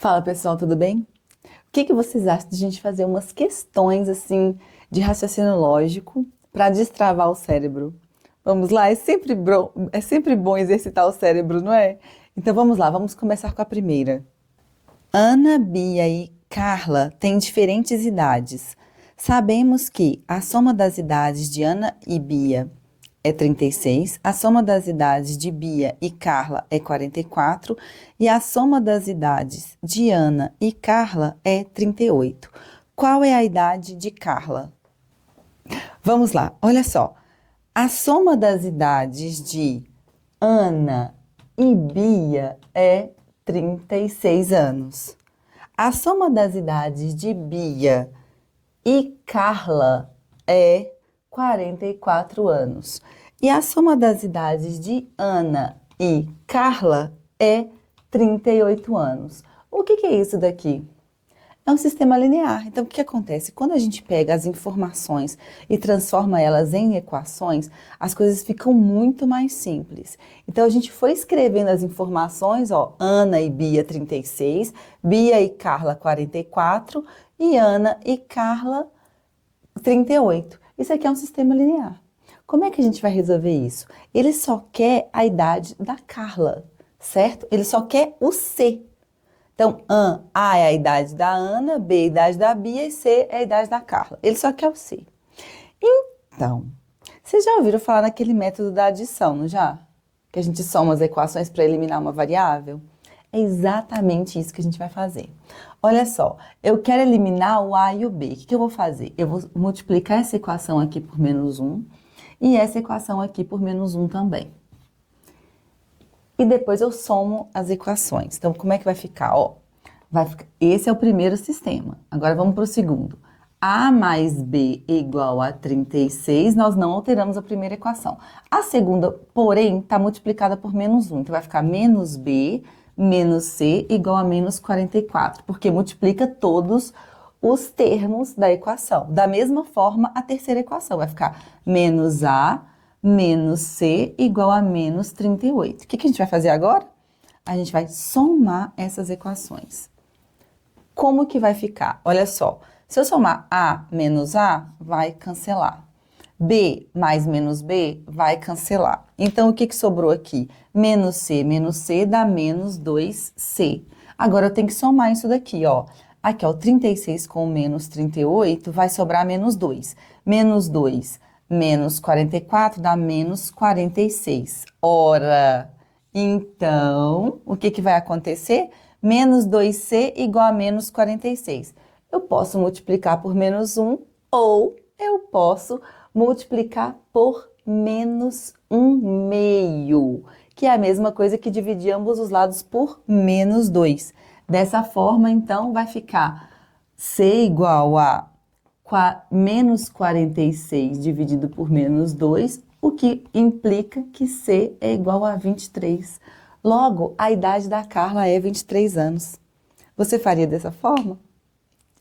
Fala pessoal, tudo bem? O que vocês acham de a gente fazer umas questões assim de raciocínio lógico para destravar o cérebro? Vamos lá, é sempre bom exercitar o cérebro, não é? Então vamos lá, vamos começar com a primeira. Ana, Bia e Carla têm diferentes idades. Sabemos que a soma das idades de Ana e Bia é 36, a soma das idades de Bia e Carla é 44 e a soma das idades de Ana e Carla é 38. Qual é a idade de Carla? Vamos lá, olha só. A soma das idades de Ana e Bia é 36 anos. A soma das idades de Bia e Carla é 44 anos. E a soma das idades de Ana e Carla é 38 anos. O que é isso daqui? É um sistema linear. Então, o que acontece? Quando a gente pega as informações e transforma elas em equações, as coisas ficam muito mais simples. Então, a gente foi escrevendo as informações, ó, Ana e Bia 36, Bia e Carla 44 e Ana e Carla 38. Isso aqui é um sistema linear. Como é que a gente vai resolver isso? Ele só quer a idade da Carla, certo? Ele só quer o C. Então, A é a idade da Ana, B é a idade da Bia e C é a idade da Carla. Ele só quer o C. Então, vocês já ouviram falar naquele método da adição, não já? Que a gente soma as equações para eliminar uma variável? É exatamente isso que a gente vai fazer. Olha só, eu quero eliminar o A e o B. O que eu vou fazer? Eu vou multiplicar essa equação aqui por menos 1 e essa equação aqui por menos 1 também. E depois eu somo as equações. Então, como é que vai ficar? Ó, esse é o primeiro sistema. Agora vamos para o segundo. A mais B igual a 36, nós não alteramos a primeira equação. A segunda, porém, está multiplicada por menos 1. Então, vai ficar menos B menos C igual a menos 44, porque multiplica todos os termos da equação. Da mesma forma, a terceira equação vai ficar menos A menos C igual a menos 38. O que a gente vai fazer agora? A gente vai somar essas equações. Como que vai ficar? Olha só, se eu somar A menos A, vai cancelar. B mais menos B vai cancelar. Então, o que sobrou aqui? Menos C dá menos 2C. Agora, eu tenho que somar isso daqui, ó. Aqui, ó, 36 com menos 38 vai sobrar menos 2. Menos 2 menos 44 dá menos 46. Ora, então, o que vai acontecer? Menos 2C igual a menos 46. Eu posso multiplicar por menos 1 ou eu posso multiplicar por menos 1 meio, que é a mesma coisa que dividir ambos os lados por menos 2. Dessa forma, então, vai ficar C igual a menos 46 dividido por menos 2, o que implica que C é igual a 23. Logo, a idade da Carla é 23 anos. Você faria dessa forma?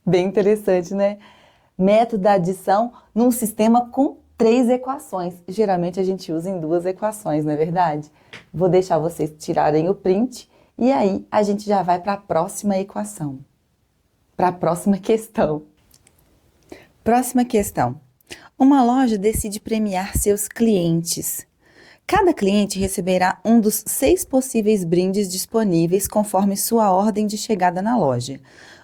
Bem interessante, né? Método da adição num sistema com 3 equações. Geralmente a gente usa em 2 equações, não é verdade? Vou deixar vocês tirarem o print e aí a gente já vai para a próxima equação, para a próxima questão. Próxima questão. Uma loja decide premiar seus clientes. Cada cliente receberá um dos 6 possíveis brindes disponíveis conforme sua ordem de chegada na loja.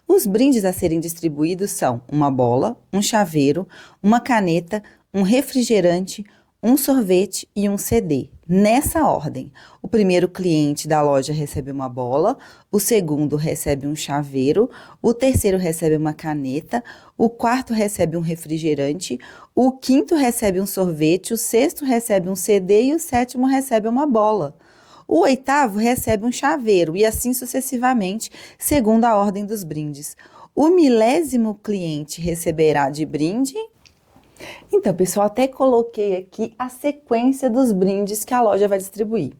Os brindes a serem distribuídos são uma bola, um chaveiro, uma caneta, um refrigerante, um sorvete e um CD. Nessa ordem, o primeiro cliente da loja recebe uma bola, o segundo recebe um chaveiro, o terceiro recebe uma caneta, o quarto recebe um refrigerante, o quinto recebe um sorvete, o sexto recebe um CD e o sétimo recebe uma bola. O oitavo recebe um chaveiro e assim sucessivamente, segundo a ordem dos brindes. O 1000º cliente receberá de brinde. Então, pessoal, até coloquei aqui a sequência dos brindes que a loja vai distribuir.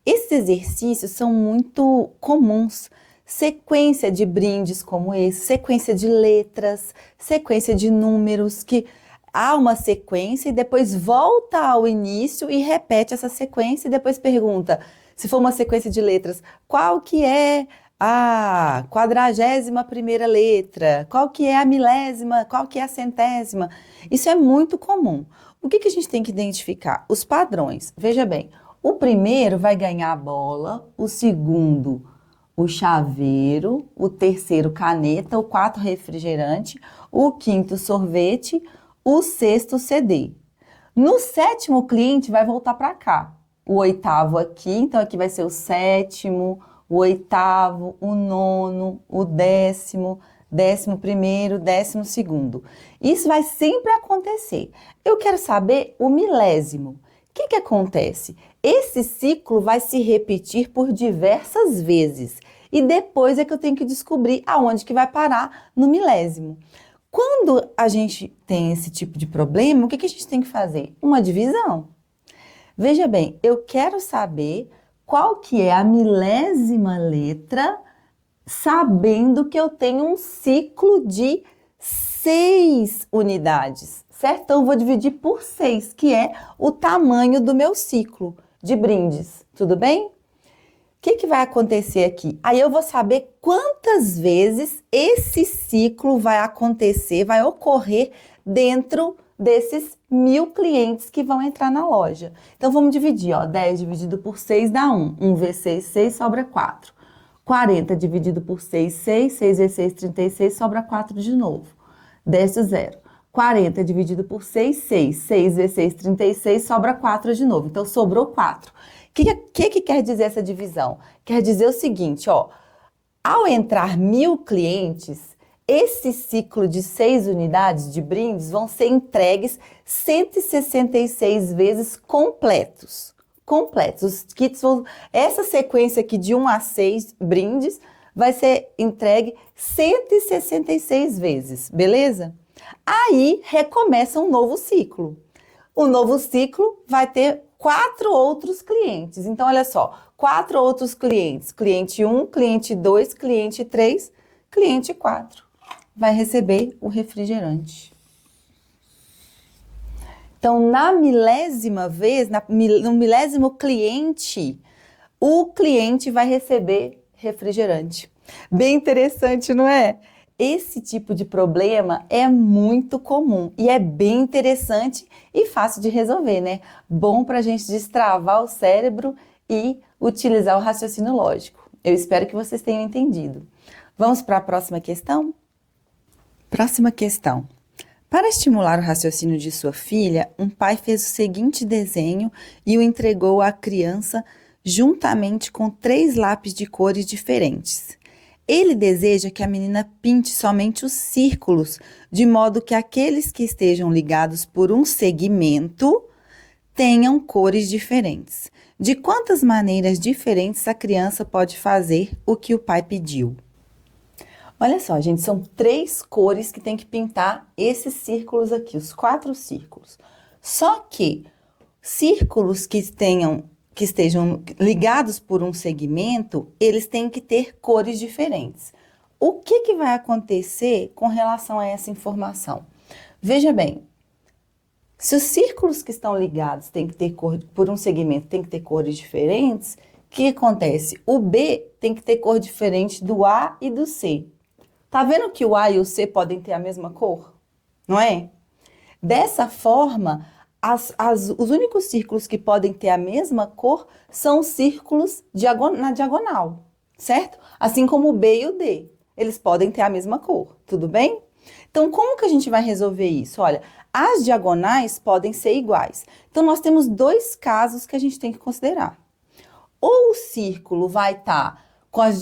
Esses exercícios são muito comuns. Sequência de brindes como esse, sequência de letras, sequência de números, que há uma sequência e depois volta ao início e repete essa sequência e depois pergunta, se for uma sequência de letras, qual que é a 41ª letra, qual que é a milésima, qual que é a centésima. Isso é muito comum. O que a gente tem que identificar? Os padrões. Veja bem, o primeiro vai ganhar a bola, o segundo o chaveiro, o terceiro caneta, o quarto refrigerante, o quinto sorvete, o sexto CD. No sétimo cliente vai voltar para cá. O oitavo aqui, então aqui vai ser o sétimo, o oitavo, o nono, o décimo, 11º, 12º. Isso vai sempre acontecer. Eu quero saber o milésimo. O que acontece? Esse ciclo vai se repetir por diversas vezes e depois é que eu tenho que descobrir aonde que vai parar no milésimo. Quando a gente tem esse tipo de problema, o que a gente tem que fazer? Uma divisão. Veja bem, eu quero saber qual que é a milésima letra, sabendo que eu tenho um ciclo de 6 unidades, certo? Então, eu vou dividir por 6, que é o tamanho do meu ciclo de brindes, tudo bem? O que vai acontecer aqui? Aí eu vou saber quantas vezes esse ciclo vai acontecer, vai ocorrer dentro desses 1000 clientes que vão entrar na loja. Então, vamos dividir, ó, 10 dividido por 6 dá 1. 1 vezes 6, 6, sobra 4. 40 dividido por 6, 6. 6 vezes 6, 36, sobra 4 de novo. Desce o zero. 40 dividido por 6, 6. 6 vezes 6, 36, sobra 4 de novo. Então, sobrou 4. O que quer dizer essa divisão? Quer dizer o seguinte, ó. Ao entrar 1000 clientes, esse ciclo de 6 unidades de brindes vão ser entregues 166 vezes completos. Os kits vão... Essa sequência aqui de 1 a 6 brindes vai ser entregue 166 vezes, beleza? Aí recomeça um novo ciclo. O novo ciclo vai ter 4 outros clientes. Então, olha só, 4 outros clientes. Cliente 1, cliente 2, cliente 3, cliente 4. Vai receber o refrigerante. Então, na milésima vez, no milésimo cliente, o cliente vai receber refrigerante. Bem interessante, não é? Esse tipo de problema é muito comum e é bem interessante e fácil de resolver, né? Bom para a gente destravar o cérebro e utilizar o raciocínio lógico. Eu espero que vocês tenham entendido. Vamos para a próxima questão? Próxima questão. Para estimular o raciocínio de sua filha, um pai fez o seguinte desenho e o entregou à criança juntamente com 3 lápis de cores diferentes. Ele deseja que a menina pinte somente os círculos, de modo que aqueles que estejam ligados por um segmento tenham cores diferentes. De quantas maneiras diferentes a criança pode fazer o que o pai pediu? Olha só, gente, são 3 cores que tem que pintar esses círculos aqui, os 4 círculos. Só que círculos que estejam ligados por um segmento, eles têm que ter cores diferentes. O que vai acontecer com relação a essa informação? Veja bem, se os círculos que estão ligados têm que ter cor, por um segmento tem que ter cores diferentes, o que acontece? O B tem que ter cor diferente do A e do C. Tá vendo que o A e o C podem ter a mesma cor? Não é? Dessa forma, os únicos círculos que podem ter a mesma cor são os círculos na diagonal, certo? Assim como o B e o D, eles podem ter a mesma cor, tudo bem? Então, como que a gente vai resolver isso? Olha, as diagonais podem ser iguais. Então, nós temos 2 casos que a gente tem que considerar. Ou o círculo vai estar com as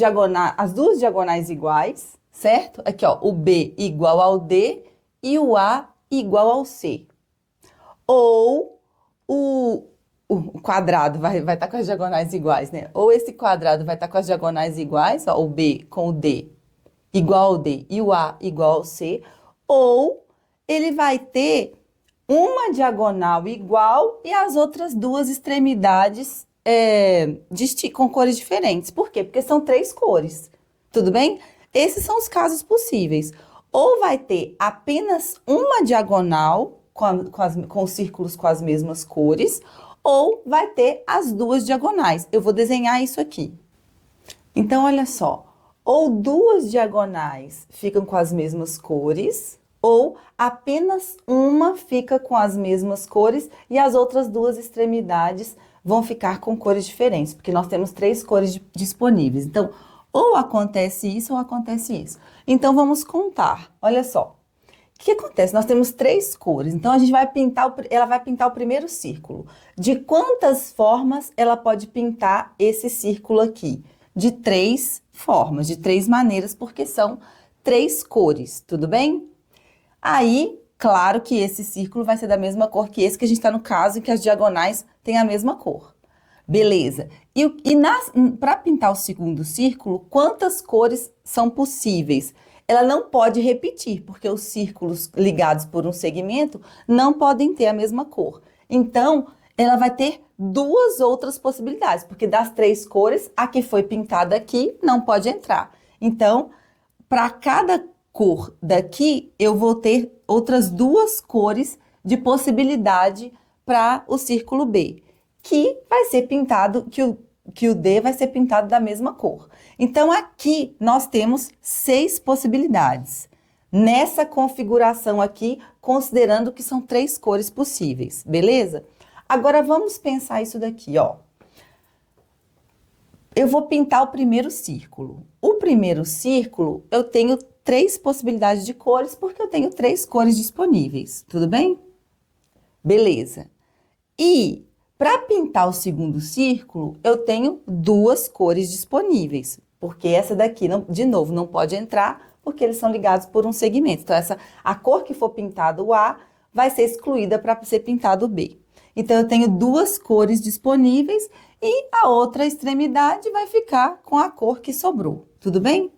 2 diagonais iguais, certo? Aqui, ó, o B igual ao D e o A igual ao C. Ou o quadrado vai estar com as diagonais iguais, né? Ou esse quadrado vai estar com as diagonais iguais, ó, o B com o D igual ao D e o A igual ao C. Ou ele vai ter uma diagonal igual e as outras 2 extremidades com cores diferentes. Por quê? Porque são 3 cores, tudo bem? Esses são os casos possíveis. Ou vai ter apenas uma diagonal com os círculos com as mesmas cores, ou vai ter as 2 diagonais. Eu vou desenhar isso aqui. Então, olha só. Ou duas diagonais ficam com as mesmas cores, ou apenas uma fica com as mesmas cores e as outras duas extremidades vão ficar com cores diferentes, porque nós temos 3 cores disponíveis. Então, ou acontece isso ou acontece isso. Então, vamos contar. Olha só. O que acontece? Nós temos 3 cores, então a gente vai pintar, ela vai pintar o primeiro círculo. De quantas formas ela pode pintar esse círculo aqui? De 3 formas, de 3 maneiras, porque são 3 cores, tudo bem? Aí, claro que esse círculo vai ser da mesma cor que esse, que a gente está no caso em que as diagonais têm a mesma cor. Beleza. E para pintar o segundo círculo, quantas cores são possíveis? Ela não pode repetir, porque os círculos ligados por um segmento não podem ter a mesma cor. Então, ela vai ter 2 outras possibilidades, porque das 3 cores, a que foi pintada aqui não pode entrar. Então, para cada cor daqui, eu vou ter outras 2 cores de possibilidade para o círculo B, que vai ser pintado, que o D vai ser pintado da mesma cor. Então, aqui nós temos 6 possibilidades. Nessa configuração aqui, considerando que são 3 cores possíveis, beleza? Agora, vamos pensar isso daqui, ó. Eu vou pintar o primeiro círculo. O primeiro círculo, eu tenho 3 possibilidades de cores, porque eu tenho 3 cores disponíveis, tudo bem? Beleza. E para pintar o segundo círculo, eu tenho 2 cores disponíveis, porque essa daqui, de novo, não pode entrar, porque eles são ligados por um segmento. Então, a cor que for pintado o A vai ser excluída para ser pintado o B. Então, eu tenho 2 cores disponíveis e a outra extremidade vai ficar com a cor que sobrou, tudo bem?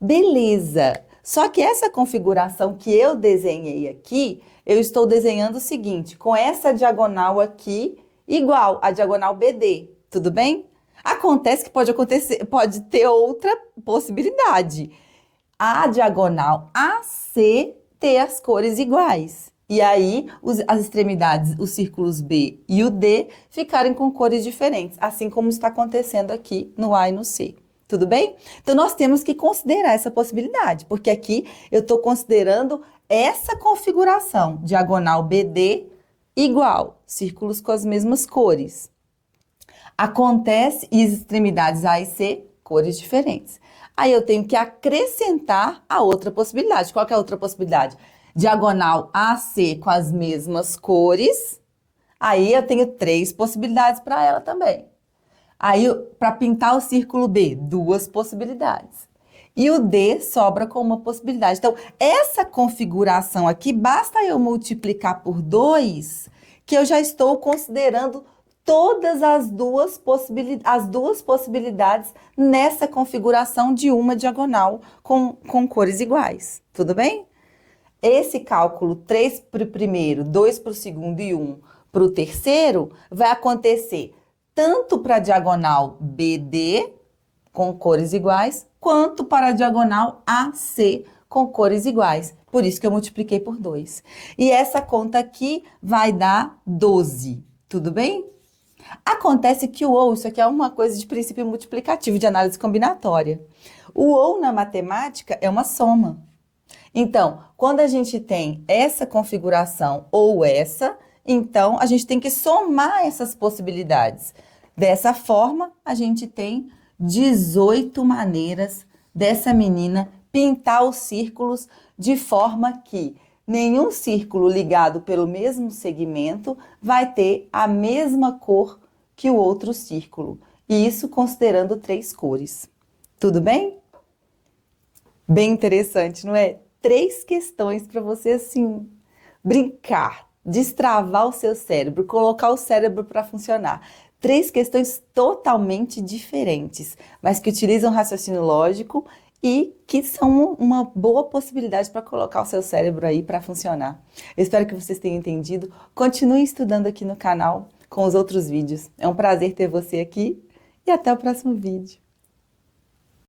Beleza! Só que essa configuração que eu desenhei aqui, eu estou desenhando o seguinte, com essa diagonal aqui, igual a diagonal BD, tudo bem? Acontece que pode ter outra possibilidade. A diagonal AC ter as cores iguais. E aí, as extremidades, os círculos B e o D, ficarem com cores diferentes, assim como está acontecendo aqui no A e no C. Tudo bem? Então, nós temos que considerar essa possibilidade, porque aqui eu estou considerando essa configuração, diagonal BD igual, círculos com as mesmas cores. Acontece, e as extremidades A e C, cores diferentes. Aí eu tenho que acrescentar a outra possibilidade. Qual que é a outra possibilidade? Diagonal AC com as mesmas cores. Aí eu tenho 3 possibilidades para ela também. Aí, para pintar o círculo B, 2 possibilidades. E o D sobra com uma possibilidade. Então, essa configuração aqui, basta eu multiplicar por 2, que eu já estou considerando todas as duas possibilidades nessa configuração de uma diagonal com cores iguais. Tudo bem? Esse cálculo 3 para o primeiro, 2 para o segundo e 1 para o terceiro vai acontecer tanto para a diagonal BD, com cores iguais, quanto para a diagonal AC, com cores iguais. Por isso que eu multipliquei por 2. E essa conta aqui vai dar 12, tudo bem? Acontece que o ou, isso aqui é uma coisa de princípio multiplicativo, de análise combinatória. O ou na matemática é uma soma. Então, quando a gente tem essa configuração ou essa, então a gente tem que somar essas possibilidades. Dessa forma, a gente tem 18 maneiras dessa menina pintar os círculos de forma que nenhum círculo ligado pelo mesmo segmento vai ter a mesma cor que o outro círculo. E isso considerando 3 cores. Tudo bem? Bem interessante, não é? 3 questões para você, assim, brincar, destravar o seu cérebro, colocar o cérebro para funcionar. 3 questões totalmente diferentes, mas que utilizam raciocínio lógico e que são uma boa possibilidade para colocar o seu cérebro aí para funcionar. Eu espero que vocês tenham entendido. Continue estudando aqui no canal com os outros vídeos. É um prazer ter você aqui e até o próximo vídeo.